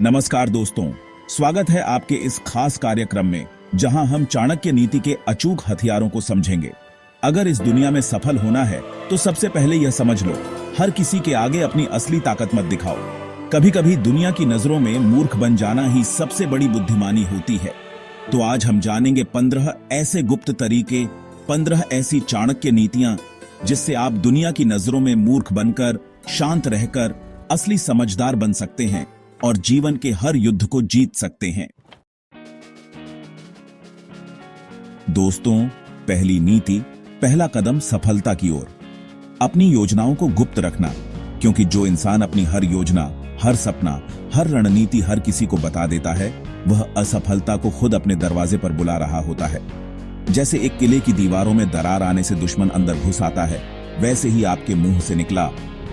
नमस्कार दोस्तों, स्वागत है आपके इस खास कार्यक्रम में जहां हम चाणक्य नीति के अचूक हथियारों को समझेंगे। अगर इस दुनिया में सफल होना है तो सबसे पहले यह समझ लो, हर किसी के आगे अपनी असली ताकत मत दिखाओ। कभी कभी दुनिया की नजरों में मूर्ख बन जाना ही सबसे बड़ी बुद्धिमानी होती है। तो आज हम जानेंगे 15 ऐसे गुप्त तरीके, 15 ऐसी चाणक्य नीतियां जिससे आप दुनिया की नजरों में मूर्ख बनकर, शांत रहकर असली समझदार बन सकते हैं और जीवन के हर युद्ध को जीत सकते हैं। दोस्तों, पहली नीति, पहला कदम सफलता की ओर। अपनी योजनाओं को गुप्त रखना, क्योंकि जो इंसान अपनी हर योजना, हर सपना, हर रणनीति हर किसी को बता देता है, वह असफलता को खुद अपने दरवाजे पर बुला रहा होता है। जैसे एक किले की दीवारों में दरार आने से दुश्मन अंदर घुस आता है, वैसे ही आपके मुंह से निकला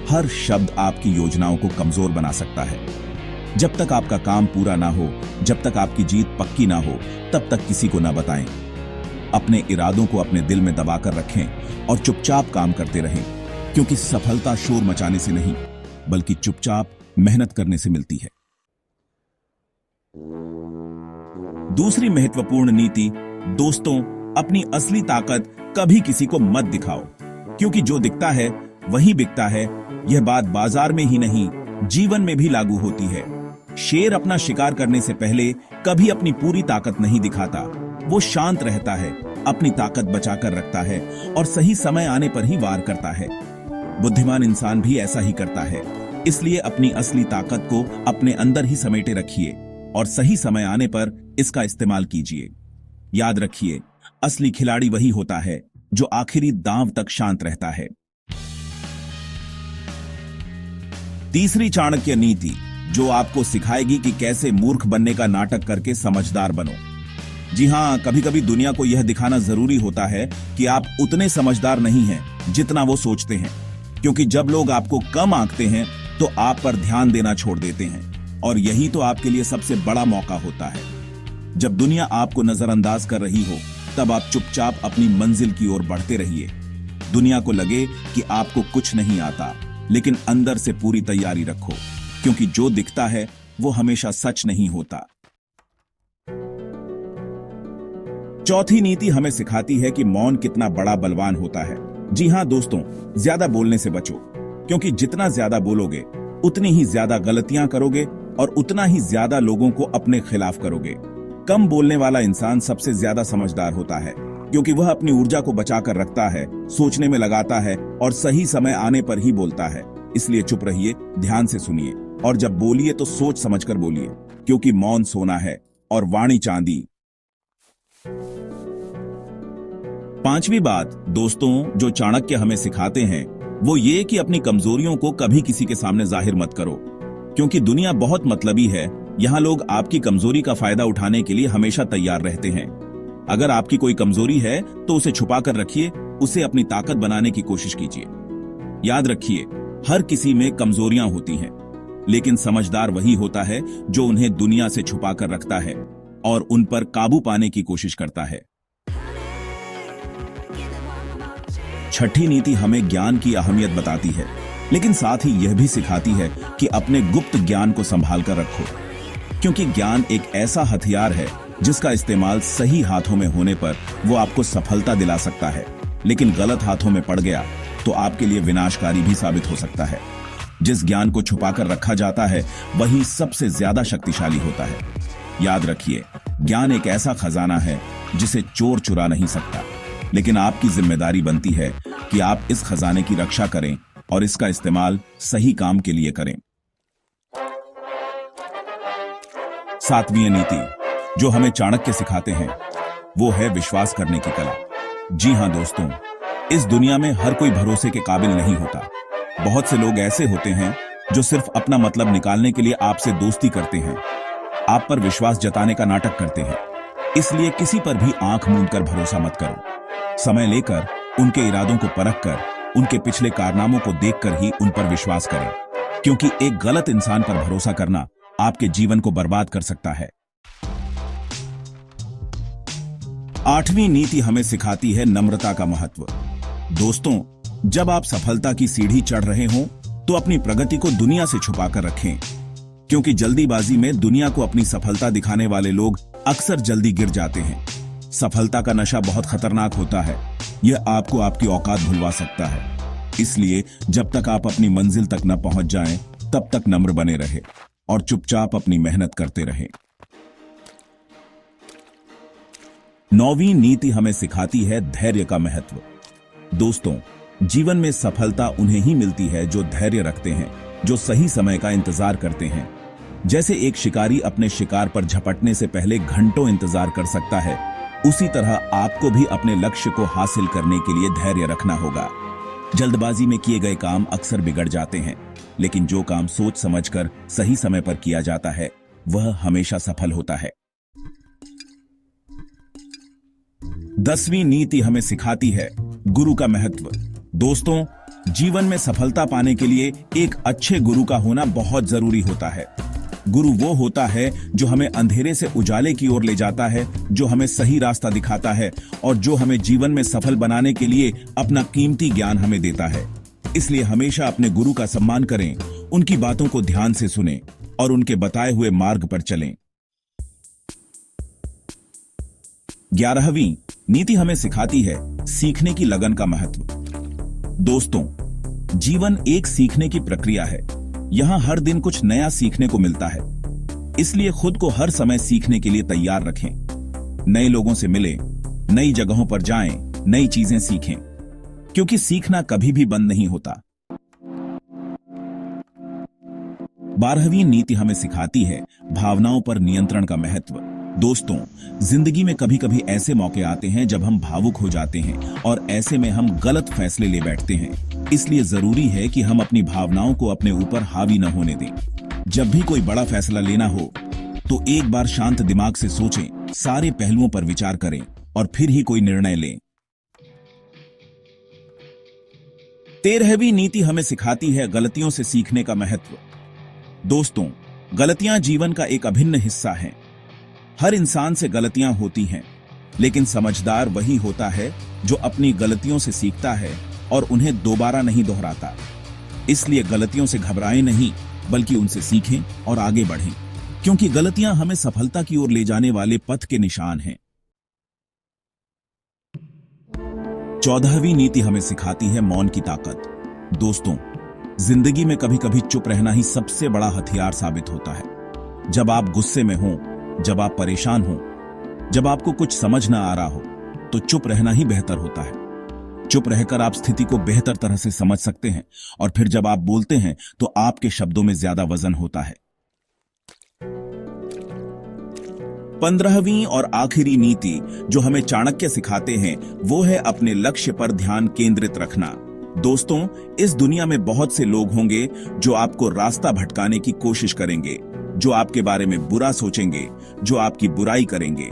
हर शब्द आपकी योजनाओं को कमजोर बना सकता है। जब तक आपका काम पूरा ना हो, जब तक आपकी जीत पक्की ना हो, तब तक किसी को ना बताएं। अपने इरादों को अपने दिल में दबाकर रखें और चुपचाप काम करते रहें, क्योंकि सफलता शोर मचाने से नहीं, बल्कि चुपचाप मेहनत करने से मिलती है। दूसरी महत्वपूर्ण नीति, दोस्तों, अपनी असली ताकत कभी किसी को मत दिखाओ, क्योंकि जो दिखता है वही बिकता है। यह बात बाजार में ही नहीं, जीवन में भी लागू होती है। शेर अपना शिकार करने से पहले कभी अपनी पूरी ताकत नहीं दिखाता। वो शांत रहता है, अपनी ताकत बचाकर रखता है और सही समय आने पर ही वार करता है। बुद्धिमान इंसान भी ऐसा ही करता है। इसलिए अपनी असली ताकत को अपने अंदर ही समेटे रखिए और सही समय आने पर इसका इस्तेमाल कीजिए। याद रखिए, असली खिलाड़ी वही होता है जो आखिरी दांव तक शांत रहता है। तीसरी चाणक्य नीति, जो आपको सिखाएगी कि कैसे मूर्ख बनने का नाटक करके समझदार बनो। जी हां, कभी कभी दुनिया को यह दिखाना जरूरी होता है कि आप उतने समझदार नहीं हैं जितना वो सोचते हैं, क्योंकि जब लोग आपको कम आंकते हैं तो आप पर ध्यान देना छोड़ देते हैं, और यही तो आपके लिए सबसे बड़ा मौका होता है। जब दुनिया आपको नजरअंदाज कर रही हो, तब आप चुपचाप अपनी मंजिल की ओर बढ़ते रहिए। दुनिया को लगे कि आपको कुछ नहीं आता, लेकिन अंदर से पूरी तैयारी रखो, क्योंकि जो दिखता है वो हमेशा सच नहीं होता। चौथी नीति हमें सिखाती है कि मौन कितना बड़ा बलवान होता है। जी हां दोस्तों, ज्यादा बोलने से बचो, क्योंकि जितना ज्यादा बोलोगे उतनी ही ज्यादा गलतियां करोगे और उतना ही ज्यादा लोगों को अपने खिलाफ करोगे। कम बोलने वाला इंसान सबसे ज्यादा समझदार होता है, क्योंकि वह अपनी ऊर्जा को बचाकर रखता है, सोचने में लगाता है और सही समय आने पर ही बोलता है। इसलिए चुप रहिए, ध्यान से सुनिए और जब बोलिए तो सोच समझकर बोलिए, क्योंकि मौन सोना है और वाणी चांदी। पांचवी बात, दोस्तों, जो चाणक्य हमें सिखाते हैं वो ये कि अपनी कमजोरियों को कभी किसी के सामने जाहिर मत करो, क्योंकि दुनिया बहुत मतलबी है। यहाँ लोग आपकी कमजोरी का फायदा उठाने के लिए हमेशा तैयार रहते हैं। अगर आपकी कोई कमजोरी है तो उसे छुपा कर रखिए, उसे अपनी ताकत बनाने की कोशिश कीजिए। याद रखिए, हर किसी में कमजोरियां होती हैं, लेकिन समझदार वही होता है जो उन्हें दुनिया से छुपा कर रखता है और उन पर काबू पाने की कोशिश करता है। छठी नीति हमें ज्ञान की अहमियत बताती है, लेकिन साथ ही यह भी सिखाती है कि अपने गुप्त ज्ञान को संभाल कर रखो, क्योंकि ज्ञान एक ऐसा हथियार है जिसका इस्तेमाल सही हाथों में होने पर वो आपको सफलता दिला सकता है, लेकिन गलत हाथों में पड़ गया तो आपके लिए विनाशकारी भी साबित हो सकता है। जिस ज्ञान को छुपाकर रखा जाता है वही सबसे ज्यादा शक्तिशाली होता है। याद रखिए, ज्ञान एक ऐसा खजाना है जिसे चोर चुरा नहीं सकता, लेकिन आपकी जिम्मेदारी बनती है कि आप इस खजाने की रक्षा करें और इसका इस्तेमाल सही काम के लिए करें। सातवीं नीति, जो हमें चाणक्य सिखाते हैं, वो है विश्वास करने की कला। जी हां दोस्तों, इस दुनिया में हर कोई भरोसे के काबिल नहीं होता। बहुत से लोग ऐसे होते हैं जो सिर्फ अपना मतलब निकालने के लिए आपसे दोस्ती करते हैं, आप पर विश्वास जताने का नाटक करते हैं। इसलिए किसी पर भी आंख मूंद कर भरोसा मत करो। समय लेकर, उनके इरादों को परख कर, उनके पिछले कारनामों को देखकर ही उन पर विश्वास करें, क्योंकि एक गलत इंसान पर भरोसा करना आपके जीवन को बर्बाद कर सकता है। आठवीं नीति हमें सिखाती है नम्रता का महत्व। दोस्तों, जब आप सफलता की सीढ़ी चढ़ रहे हों तो अपनी प्रगति को दुनिया से छुपाकर रखें, क्योंकि जल्दीबाजी में दुनिया को अपनी सफलता दिखाने वाले लोग अक्सर जल्दी गिर जाते हैं। सफलता का नशा बहुत खतरनाक होता है। यह आपको आपकी औकात भुलवा सकता है। इसलिए जब तक आप अपनी मंजिल तक न पहुंच जाएं, तब तक नम्र बने रहे और चुपचाप अपनी मेहनत करते रहे। 9वीं नीति हमें सिखाती है धैर्य का महत्व। दोस्तों, जीवन में सफलता उन्हें ही मिलती है जो धैर्य रखते हैं, जो सही समय का इंतजार करते हैं। जैसे एक शिकारी अपने शिकार पर झपटने से पहले घंटों इंतजार कर सकता है, उसी तरह आपको भी अपने लक्ष्य को हासिल करने के लिए धैर्य रखना होगा। जल्दबाजी में किए गए काम अक्सर बिगड़ जाते हैं, लेकिन जो काम सोच समझकर सही समय पर किया जाता है, वह हमेशा सफल होता है। 10वीं नीति हमें सिखाती है गुरु का महत्व। दोस्तों, जीवन में सफलता पाने के लिए एक अच्छे गुरु का होना बहुत जरूरी होता है। गुरु वो होता है जो हमें अंधेरे से उजाले की ओर ले जाता है, जो हमें सही रास्ता दिखाता है और जो हमें जीवन में सफल बनाने के लिए अपना कीमती ज्ञान हमें देता है। इसलिए हमेशा अपने गुरु का सम्मान करें, उनकी बातों को ध्यान से सुनें और उनके बताए हुए मार्ग पर चलें। 11वीं नीति हमें सिखाती है सीखने की लगन का महत्व। दोस्तों, जीवन एक सीखने की प्रक्रिया है। यहां हर दिन कुछ नया सीखने को मिलता है। इसलिए खुद को हर समय सीखने के लिए तैयार रखें। नए लोगों से मिलें, नई जगहों पर जाएं, नई चीजें सीखें, क्योंकि सीखना कभी भी बंद नहीं होता। 12वीं नीति हमें सिखाती है भावनाओं पर नियंत्रण का महत्व। दोस्तों, जिंदगी में कभी कभी ऐसे मौके आते हैं जब हम भावुक हो जाते हैं और ऐसे में हम गलत फैसले ले बैठते हैं। इसलिए जरूरी है कि हम अपनी भावनाओं को अपने ऊपर हावी न होने दें। जब भी कोई बड़ा फैसला लेना हो तो एक बार शांत दिमाग से सोचें, सारे पहलुओं पर विचार करें और फिर ही कोई निर्णय लें। 13वीं नीति हमें सिखाती है गलतियों से सीखने का महत्व। दोस्तों, गलतियां जीवन का एक अभिन्न हिस्सा हैं। हर इंसान से गलतियां होती हैं, लेकिन समझदार वही होता है जो अपनी गलतियों से सीखता है और उन्हें दोबारा नहीं दोहराता। इसलिए गलतियों से घबराएं नहीं, बल्कि उनसे सीखें और आगे बढ़ें, क्योंकि गलतियां हमें सफलता की ओर ले जाने वाले पथ के निशान हैं। 14वीं नीति हमें सिखाती है मौन की ताकत। दोस्तों, जिंदगी में कभी कभी चुप रहना ही सबसे बड़ा हथियार साबित होता है। जब आप गुस्से में हों, जब आप परेशान हो, जब आपको कुछ समझ ना आ रहा हो, तो चुप रहना ही बेहतर होता है। चुप रहकर आप स्थिति को बेहतर तरह से समझ सकते हैं और फिर जब आप बोलते हैं तो आपके शब्दों में ज्यादा वजन होता है। 15वीं और आखिरी नीति जो हमें चाणक्य सिखाते हैं, वो है अपने लक्ष्य पर ध्यान केंद्रित रखना। दोस्तों, इस दुनिया में बहुत से लोग होंगे जो आपको रास्ता भटकाने की कोशिश करेंगे, जो आपके बारे में बुरा सोचेंगे, जो आपकी बुराई करेंगे।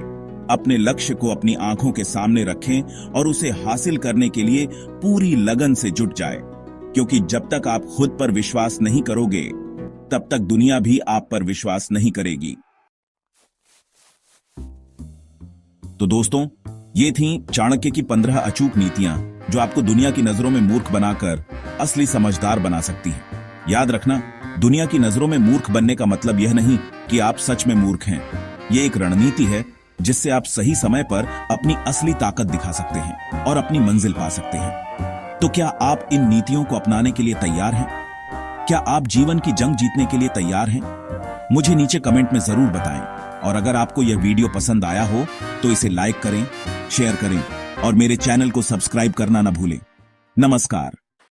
अपने लक्ष्य को अपनी आंखों के सामने रखें और उसे हासिल करने के लिए पूरी लगन से जुट जाए, क्योंकि जब तक आप खुद पर विश्वास नहीं करोगे, तब तक दुनिया भी आप पर विश्वास नहीं करेगी। तो दोस्तों, ये थीं चाणक्य की 15 अचूक नीतियां जो आपको दुनिया की नजरों में मूर्ख बनाकर असली समझदार बना सकती हैं। याद रखना, दुनिया की नजरों में मूर्ख बनने का मतलब यह नहीं कि आप सच में मूर्ख हैं। ये एक रणनीति है जिससे आप सही समय पर अपनी असली ताकत दिखा सकते हैं और अपनी मंजिल पा सकते हैं। तो क्या आप इन नीतियों को अपनाने के लिए तैयार हैं? क्या आप जीवन की जंग जीतने के लिए तैयार हैं? मुझे नीचे कमेंट में जरूर बताएं। और अगर आपको यह वीडियो पसंद आया हो तो इसे लाइक करें, शेयर करें और मेरे चैनल को सब्सक्राइब करना न भूलें। नमस्कार।